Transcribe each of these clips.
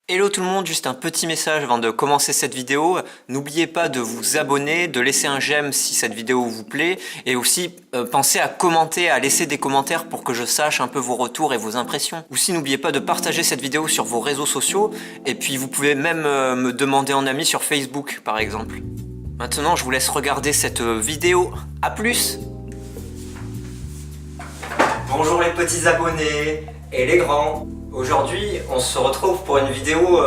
Hello tout le monde, juste un petit message avant de commencer cette vidéo. N'oubliez pas de vous abonner, de laisser un j'aime si cette vidéo vous plaît et aussi pensez à commenter, à laisser des commentaires pour que je sache un peu vos retours et vos impressions. Aussi n'oubliez pas de partager cette vidéo sur vos réseaux sociaux et puis vous pouvez même me demander en ami sur Facebook par exemple. Maintenant je vous laisse regarder cette vidéo. À plus! Bonjour les petits abonnés et les grands. Aujourd'hui, on se retrouve pour une vidéo...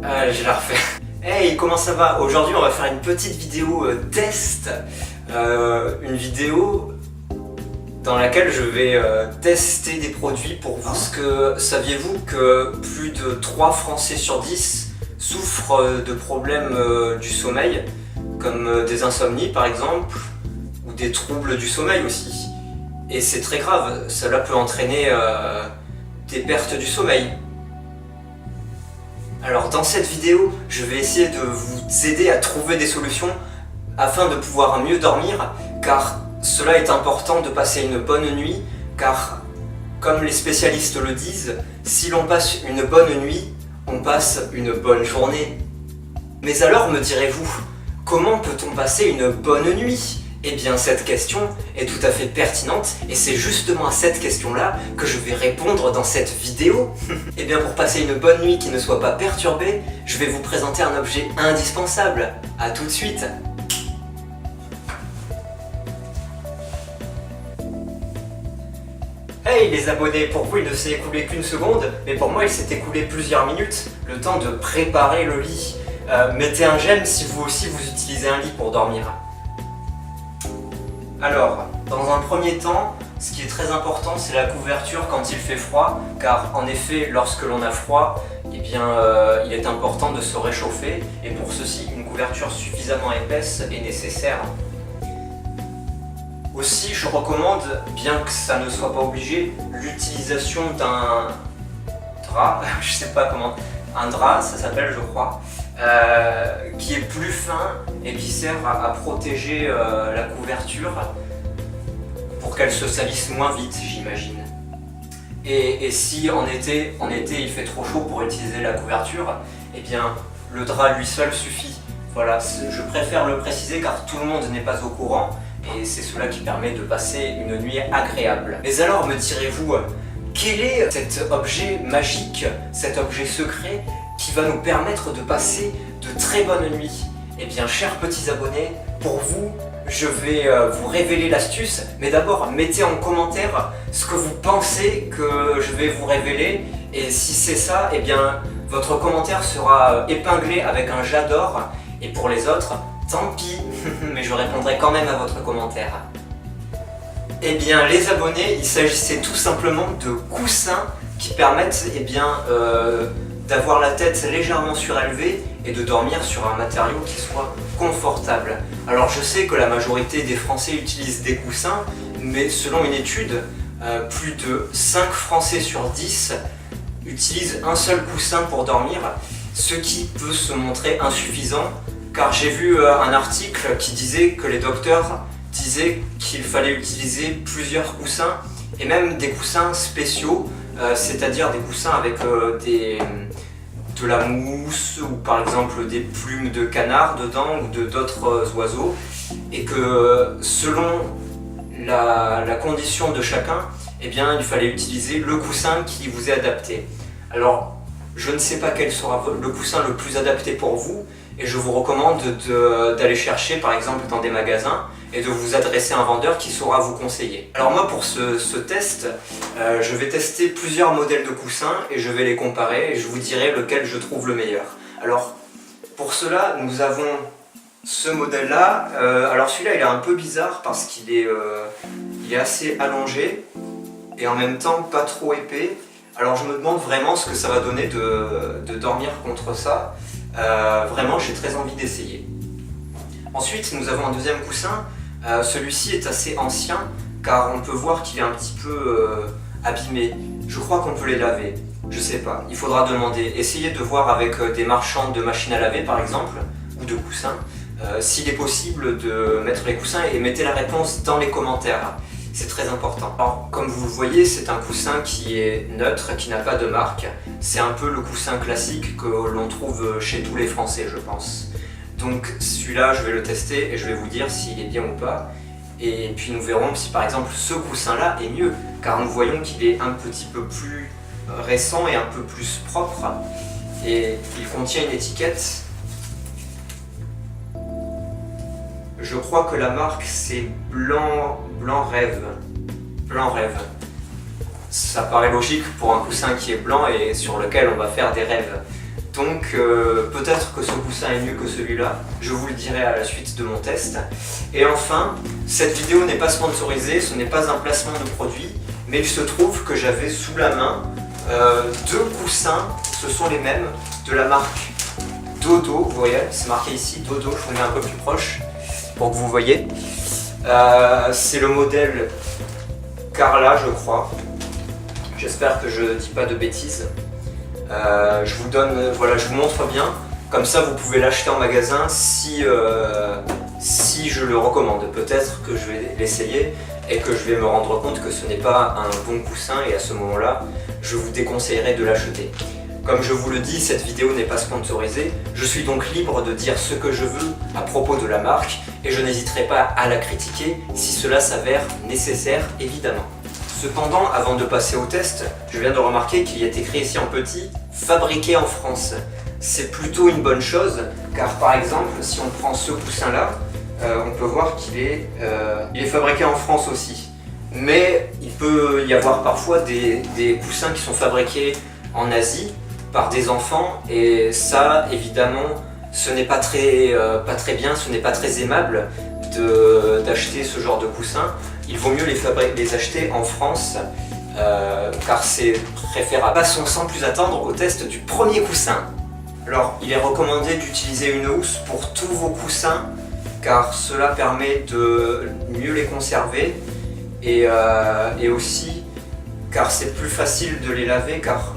je la refais. Hey, comment ça va? Aujourd'hui, on va faire une petite vidéo test. Une vidéo dans laquelle je vais tester des produits pour vous. Parce que saviez-vous que plus de 3 Français sur 10 souffrent de problèmes du sommeil, comme des insomnies par exemple, ou des troubles du sommeil aussi. Et c'est très grave, cela peut entraîner des pertes du sommeil. Alors dans cette vidéo, je vais essayer de vous aider à trouver des solutions afin de pouvoir mieux dormir, car cela est important de passer une bonne nuit, car comme les spécialistes le disent, si l'on passe une bonne nuit, on passe une bonne journée. Mais alors me direz-vous, comment peut-on passer une bonne nuit ? Eh bien cette question est tout à fait pertinente et c'est justement à cette question-là que je vais répondre dans cette vidéo. Eh bien pour passer une bonne nuit qui ne soit pas perturbée, je vais vous présenter un objet indispensable. A tout de suite. Hey les abonnés, pour vous il ne s'est écoulé qu'une seconde, mais pour moi il s'est écoulé plusieurs minutes, le temps de préparer le lit. Mettez un j'aime si vous aussi vous utilisez un lit pour dormir. Alors, dans un premier temps, ce qui est très important, c'est la couverture quand il fait froid, car en effet, lorsque l'on a froid, eh bien, il est important de se réchauffer, et pour ceci, une couverture suffisamment épaisse est nécessaire. Aussi, je recommande, bien que ça ne soit pas obligé, l'utilisation d'un drap, je sais pas comment, un drap, ça s'appelle, je crois, qui est plus fin et qui sert à protéger la couverture pour qu'elle se salisse moins vite, j'imagine. Et si en été il fait trop chaud pour utiliser la couverture, eh bien le drap lui seul suffit. Voilà, je préfère le préciser car tout le monde n'est pas au courant et c'est cela qui permet de passer une nuit agréable. Mais alors me direz-vous, quel est cet objet magique, cet objet secret qui va nous permettre de passer de très bonnes nuits? Eh bien, chers petits abonnés, pour vous, je vais vous révéler l'astuce, mais d'abord, mettez en commentaire ce que vous pensez que je vais vous révéler, et si c'est ça, eh bien, votre commentaire sera épinglé avec un j'adore, et pour les autres, tant pis, mais je répondrai quand même à votre commentaire. Eh bien, les abonnés, il s'agissait tout simplement de coussins qui permettent, eh bien, d'avoir la tête légèrement surélevée et de dormir sur un matériau qui soit confortable. Alors je sais que la majorité des Français utilisent des coussins, mais selon une étude, plus de 5 Français sur 10 utilisent un seul coussin pour dormir, ce qui peut se montrer insuffisant, car j'ai vu un article qui disait que les docteurs disaient qu'il fallait utiliser plusieurs coussins, et même des coussins spéciaux, c'est-à-dire des coussins avec de la mousse ou par exemple des plumes de canard dedans ou d'autres oiseaux, et que selon la condition de chacun, eh bien, il fallait utiliser le coussin qui vous est adapté. Alors je ne sais pas quel sera le coussin le plus adapté pour vous, et je vous recommande d'aller chercher par exemple dans des magasins et de vous adresser à un vendeur qui saura vous conseiller. Alors moi pour ce test, je vais tester plusieurs modèles de coussins et je vais les comparer et je vous dirai lequel je trouve le meilleur. Alors pour cela nous avons ce modèle là, alors celui-là il est un peu bizarre parce qu'il est, il est assez allongé et en même temps pas trop épais. Alors je me demande vraiment ce que ça va donner de dormir contre ça. Vraiment j'ai très envie d'essayer. Ensuite nous avons un deuxième coussin, celui-ci est assez ancien car on peut voir qu'il est un petit peu abîmé. Je crois qu'on peut les laver, je sais pas, il faudra demander. Essayez de voir avec des marchands de machines à laver par exemple, ou de coussins, s'il est possible de mettre les coussins, et mettez la réponse dans les commentaires. c'est très important. Alors, comme vous le voyez, c'est un coussin qui est neutre, qui n'a pas de marque. C'est un peu le coussin classique que l'on trouve chez tous les Français, je pense. Donc celui-là, je vais le tester et je vais vous dire s'il est bien ou pas. Et puis nous verrons si par exemple ce coussin-là est mieux, car nous voyons qu'il est un petit peu plus récent et un peu plus propre. Et il contient une étiquette. Je crois que la marque c'est Blanc Rêve. Blanc Rêve. Ça paraît logique pour un coussin qui est blanc et sur lequel on va faire des rêves. Donc peut-être que ce coussin est mieux que celui-là, je vous le dirai à la suite de mon test. Et enfin, cette vidéo n'est pas sponsorisée, ce n'est pas un placement de produit, mais il se trouve que j'avais sous la main deux coussins, ce sont les mêmes, de la marque Dodo, vous voyez, c'est marqué ici, Dodo, je vous mets un peu plus proche pour que vous voyez. C'est le modèle Carla, je crois. J'espère que je ne dis pas de bêtises. Je vous donne, voilà, je vous montre bien. Comme ça, vous pouvez l'acheter en magasin si je le recommande. Peut-être que je vais l'essayer et que je vais me rendre compte que ce n'est pas un bon coussin et à ce moment-là, je vous déconseillerais de l'acheter. Comme je vous le dis, cette vidéo n'est pas sponsorisée. Je suis donc libre de dire ce que je veux à propos de la marque et je n'hésiterai pas à la critiquer si cela s'avère nécessaire, évidemment. Cependant, avant de passer au test, je viens de remarquer qu'il y est écrit ici en petit « Fabriqué en France ». C'est plutôt une bonne chose, car par exemple, si on prend ce coussin-là, on peut voir qu'il est, fabriqué en France aussi. Mais il peut y avoir parfois des coussins qui sont fabriqués en Asie par des enfants, et ça, évidemment, ce n'est pas très bien, ce n'est pas très aimable d'acheter ce genre de coussin. Il vaut mieux les acheter en France, car c'est préférable. Passons sans plus attendre au test du premier coussin. Alors, il est recommandé d'utiliser une housse pour tous vos coussins, car cela permet de mieux les conserver, et aussi car c'est plus facile de les laver, car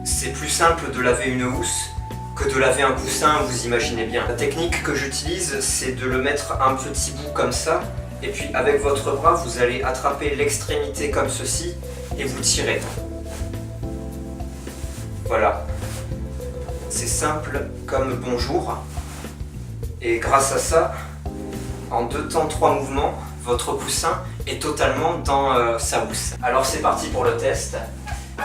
c'est plus simple de laver une housse que de laver un coussin, vous imaginez bien. La technique que j'utilise, c'est de le mettre un petit bout comme ça, et puis avec votre bras, vous allez attraper l'extrémité comme ceci, et vous tirez. Voilà. C'est simple comme bonjour. Et grâce à ça, en 2 temps 3 mouvements, votre coussin est totalement dans sa housse. Alors c'est parti pour le test.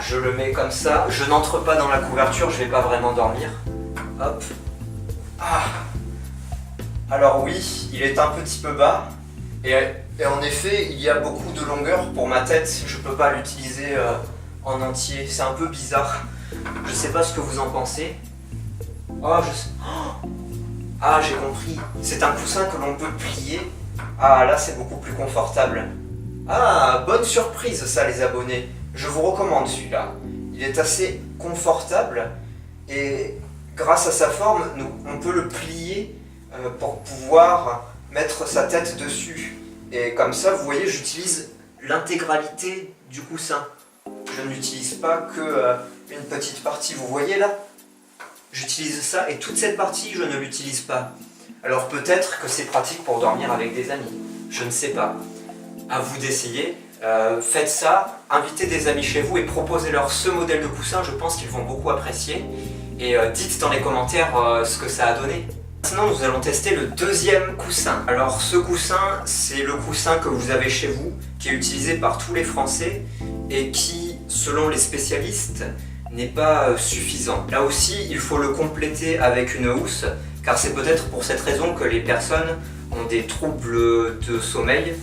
Je le mets comme ça, je n'entre pas dans la couverture, je vais pas vraiment dormir. Hop. Ah. Alors oui, il est un petit peu bas. Et en effet, il y a beaucoup de longueur pour ma tête. Je peux pas l'utiliser en entier. C'est un peu bizarre. Je sais pas ce que vous en pensez. Oh, ah, j'ai compris. C'est un coussin que l'on peut plier. Ah, là, c'est beaucoup plus confortable. Ah, bonne surprise ça, les abonnés. Je vous recommande celui-là. Il est assez confortable et grâce à sa forme, on peut le plier pour pouvoir mettre sa tête dessus. Et comme ça, vous voyez, j'utilise l'intégralité du coussin. Je n'utilise pas que une petite partie, vous voyez là? J'utilise ça et toute cette partie, je ne l'utilise pas. Alors peut-être que c'est pratique pour dormir avec des amis. Je ne sais pas. À vous d'essayer. Faites ça, invitez des amis chez vous et proposez-leur ce modèle de coussin. Je pense qu'ils vont beaucoup apprécier. Et dites dans les commentaires ce que ça a donné. Maintenant, nous allons tester le deuxième coussin. Alors ce coussin, c'est le coussin que vous avez chez vous, qui est utilisé par tous les Français et qui, selon les spécialistes, n'est pas suffisant. Là aussi, il faut le compléter avec une housse, car c'est peut-être pour cette raison que les personnes ont des troubles de sommeil,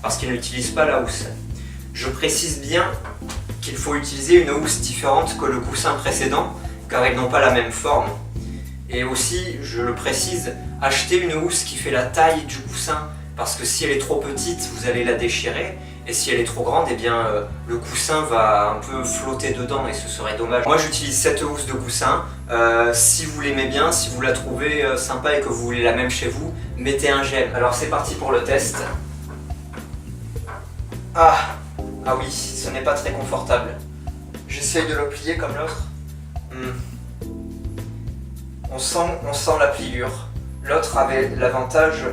parce qu'ils n'utilisent pas la housse. Je précise bien qu'il faut utiliser une housse différente que le coussin précédent, car ils n'ont pas la même forme. Et aussi, je le précise, achetez une housse qui fait la taille du coussin, parce que si elle est trop petite, vous allez la déchirer, et si elle est trop grande, eh bien le coussin va un peu flotter dedans et ce serait dommage. Moi j'utilise cette housse de coussin. Si vous l'aimez bien, si vous la trouvez sympa et que vous voulez la même chez vous, mettez un j'aime. Alors c'est parti pour le test. Ah oui, ce n'est pas très confortable. J'essaye de le plier comme l'autre. On sent la pliure. L'autre avait l'avantage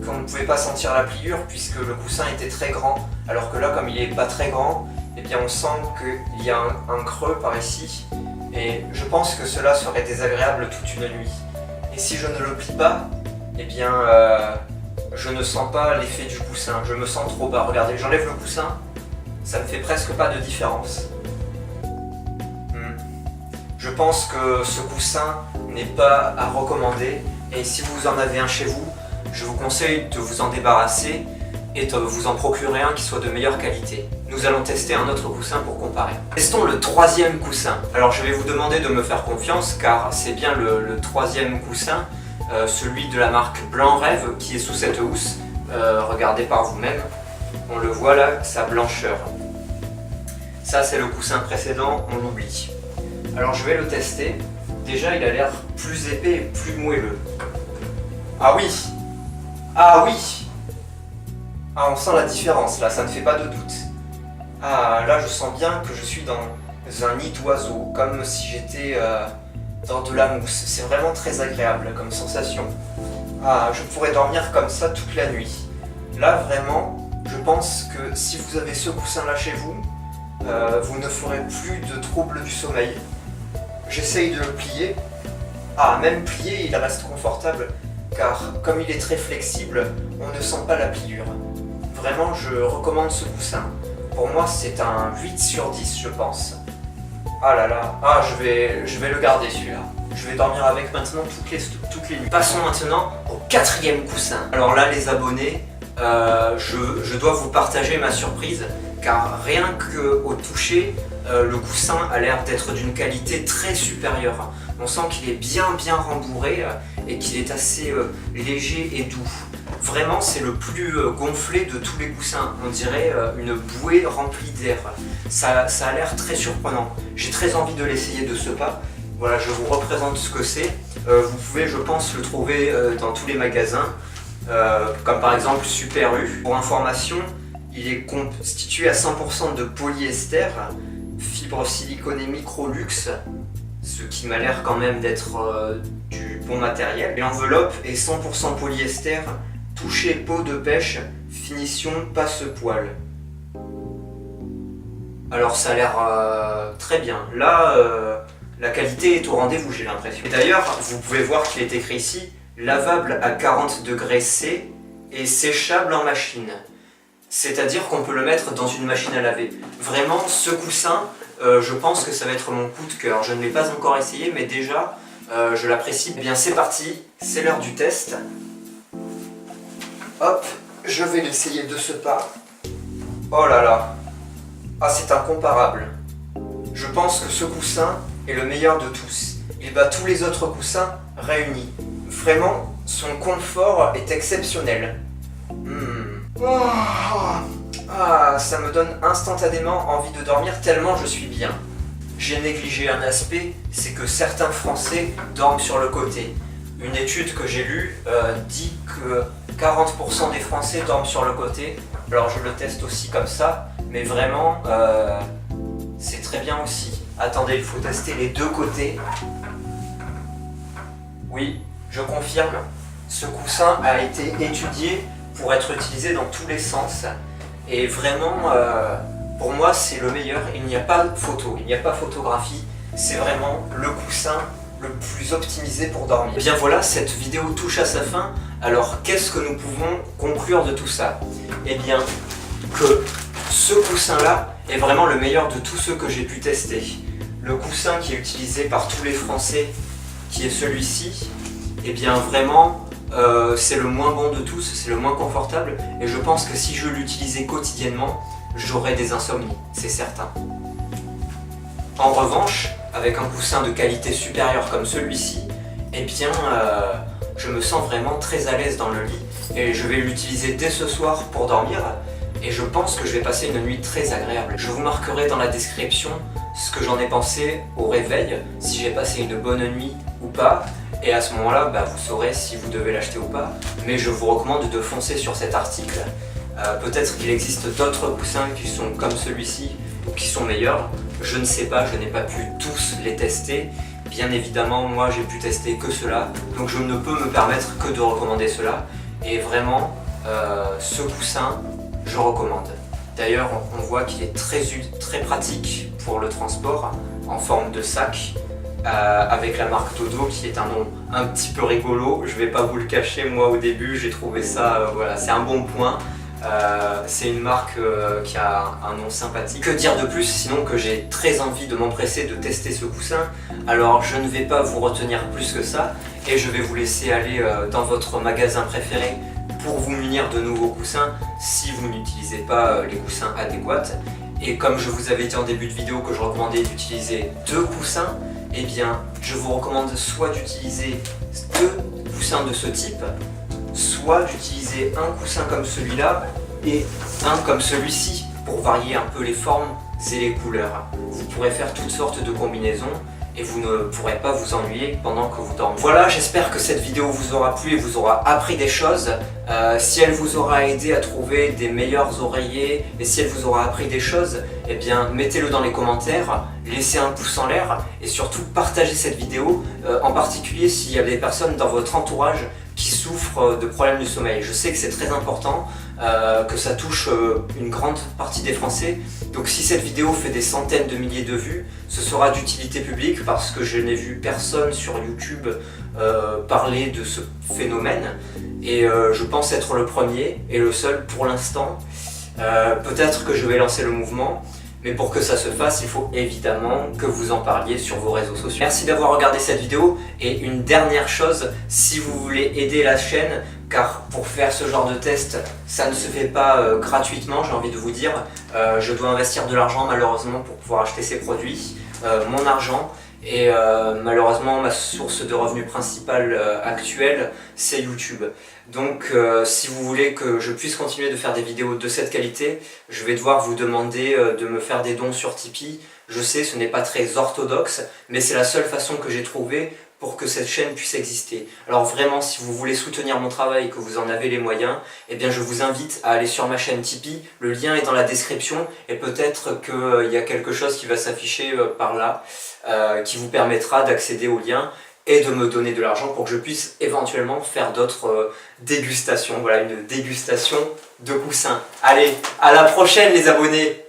qu'on ne pouvait pas sentir la pliure puisque le coussin était très grand, alors que là, comme il n'est pas très grand, eh bien on sent qu'il y a un creux par ici, et je pense que cela serait désagréable toute une nuit. Et si je ne le plie pas, eh bien je ne sens pas l'effet du coussin, je me sens trop bas. Regardez, j'enlève le coussin, ça ne fait presque pas de différence. Je pense que ce coussin n'est pas à recommander, et si vous en avez un chez vous, je vous conseille de vous en débarrasser et de vous en procurer un qui soit de meilleure qualité. Nous allons tester un autre coussin pour comparer. Testons le troisième coussin. Alors je vais vous demander de me faire confiance car c'est bien le troisième coussin, celui de la marque Blanc Rêve qui est sous cette housse. Regardez par vous-même, on le voit là, sa blancheur. Ça c'est le coussin précédent, on l'oublie. Alors je vais le tester. Déjà il a l'air plus épais et plus moelleux. Ah oui! Ah oui! Ah, on sent la différence là, ça ne fait pas de doute. Ah, là je sens bien que je suis dans un nid d'oiseau, comme si j'étais dans de la mousse. C'est vraiment très agréable comme sensation. Ah, je pourrais dormir comme ça toute la nuit. Là vraiment, je pense que si vous avez ce coussin là chez vous, vous ne ferez plus de troubles du sommeil. J'essaye de le plier. Ah, même plié, il reste confortable, car comme il est très flexible, on ne sent pas la pliure. Vraiment, je recommande ce coussin. Pour moi, c'est un 8 sur 10, je pense. Ah là là, ah, je vais le garder celui-là. Je vais dormir avec maintenant toutes les nuits. Passons maintenant au quatrième coussin. Alors là, les abonnés, je dois vous partager ma surprise, car rien qu'au toucher, le coussin a l'air d'être d'une qualité très supérieure. On sent qu'il est bien rembourré et qu'il est assez léger et doux. Vraiment, c'est le plus gonflé de tous les coussins. On dirait une bouée remplie d'air. Ça a l'air très surprenant. J'ai très envie de l'essayer de ce pas. Voilà, je vous représente ce que c'est. Vous pouvez, je pense, le trouver dans tous les magasins, comme par exemple Super U. Pour information, il est constitué à 100% de polyester, fibre siliconée Microlux, ce qui m'a l'air quand même d'être du bon matériel. Et l'enveloppe est 100% polyester, touché peau de pêche, finition passe-poil. Alors ça a l'air très bien. Là, la qualité est au rendez-vous, j'ai l'impression. Et d'ailleurs, vous pouvez voir qu'il est écrit ici, lavable à 40 degrés C et séchable en machine. C'est-à-dire qu'on peut le mettre dans une machine à laver. Vraiment, ce coussin, je pense que ça va être mon coup de cœur. Je ne l'ai pas encore essayé, mais déjà, je l'apprécie. Eh bien, c'est parti, c'est l'heure du test. Hop, je vais l'essayer de ce pas. Oh là là. Ah, c'est incomparable. Je pense que ce coussin est le meilleur de tous. Il bat tous les autres coussins réunis. Vraiment, son confort est exceptionnel. Ah, ça me donne instantanément envie de dormir tellement je suis bien. J'ai négligé un aspect, c'est que certains Français dorment sur le côté. Une étude que j'ai lue dit que 40% des Français dorment sur le côté. Alors je le teste aussi comme ça, mais vraiment, c'est très bien aussi. Attendez, il faut tester les deux côtés. Oui, je confirme, ce coussin a été étudié pour être utilisé dans tous les sens. Et vraiment, pour moi, c'est le meilleur. Il n'y a pas de photo, il n'y a pas photographie. C'est vraiment le coussin le plus optimisé pour dormir. Et bien voilà, cette vidéo touche à sa fin. Alors, qu'est-ce que nous pouvons conclure de tout ça? Eh bien, que ce coussin-là est vraiment le meilleur de tous ceux que j'ai pu tester. Le coussin qui est utilisé par tous les Français, qui est celui-ci, eh bien vraiment, c'est le moins bon de tous, c'est le moins confortable, et je pense que si je l'utilisais quotidiennement, j'aurais des insomnies, c'est certain. En revanche, avec un coussin de qualité supérieure comme celui-ci, eh bien, je me sens vraiment très à l'aise dans le lit, et je vais l'utiliser dès ce soir pour dormir, et je pense que je vais passer une nuit très agréable. Je vous marquerai dans la description ce que j'en ai pensé au réveil, si j'ai passé une bonne nuit ou pas. Et à ce moment-là, vous saurez si vous devez l'acheter ou pas. Mais je vous recommande de foncer sur cet article. Peut-être qu'il existe d'autres coussins qui sont comme celui-ci ou qui sont meilleurs. Je ne sais pas, je n'ai pas pu tous les tester. Bien évidemment, moi j'ai pu tester que cela. Donc je ne peux me permettre que de recommander cela. Et vraiment, ce coussin, je recommande. D'ailleurs, on voit qu'il est très pratique pour le transport, en forme de sac, avec la marque Dodo, qui est un nom un petit peu rigolo. Je vais pas vous le cacher, moi au début j'ai trouvé ça, voilà, c'est un bon point. C'est une marque qui a un nom sympathique. Que dire de plus sinon que j'ai très envie de m'empresser de tester ce coussin. Alors je ne vais pas vous retenir plus que ça et je vais vous laisser aller dans votre magasin préféré pour vous munir de nouveaux coussins si vous n'utilisez pas les coussins adéquats. Et comme je vous avais dit en début de vidéo que je recommandais d'utiliser 2 coussins, eh bien je vous recommande soit d'utiliser 2 coussins de ce type, soit d'utiliser un coussin comme celui-là et un comme celui-ci pour varier un peu les formes et les couleurs. Vous pourrez faire toutes sortes de combinaisons et vous ne pourrez pas vous ennuyer pendant que vous dormez. Voilà, j'espère que cette vidéo vous aura plu et vous aura appris des choses. Si elle vous aura aidé à trouver des meilleurs oreillers et si elle vous aura appris des choses, eh bien mettez-le dans les commentaires, laissez un pouce en l'air et surtout partagez cette vidéo, en particulier s'il y a des personnes dans votre entourage qui souffrent de problèmes du sommeil. Je sais que c'est très important, que ça touche une grande partie des Français. Donc si cette vidéo fait des centaines de milliers de vues, ce sera d'utilité publique parce que je n'ai vu personne sur YouTube parler de ce phénomène. Et je pense être le premier et le seul pour l'instant. Peut-être que je vais lancer le mouvement. Mais pour que ça se fasse, il faut évidemment que vous en parliez sur vos réseaux sociaux. Merci d'avoir regardé cette vidéo et une dernière chose, si vous voulez aider la chaîne, car pour faire ce genre de test, ça ne se fait pas gratuitement, j'ai envie de vous dire. Je dois investir de l'argent malheureusement pour pouvoir acheter ces produits, mon argent. Et malheureusement, ma source de revenus principale actuelle, c'est YouTube. Donc si vous voulez que je puisse continuer de faire des vidéos de cette qualité, je vais devoir vous demander de me faire des dons sur Tipeee. Je sais, ce n'est pas très orthodoxe, mais c'est la seule façon que j'ai trouvée pour que cette chaîne puisse exister. Alors vraiment, si vous voulez soutenir mon travail et que vous en avez les moyens, eh bien je vous invite à aller sur ma chaîne Tipeee. Le lien est dans la description et peut-être qu'il y a quelque chose qui va s'afficher par là qui vous permettra d'accéder au lien et de me donner de l'argent pour que je puisse éventuellement faire d'autres dégustations. Voilà, une dégustation de coussins. Allez, à la prochaine les abonnés!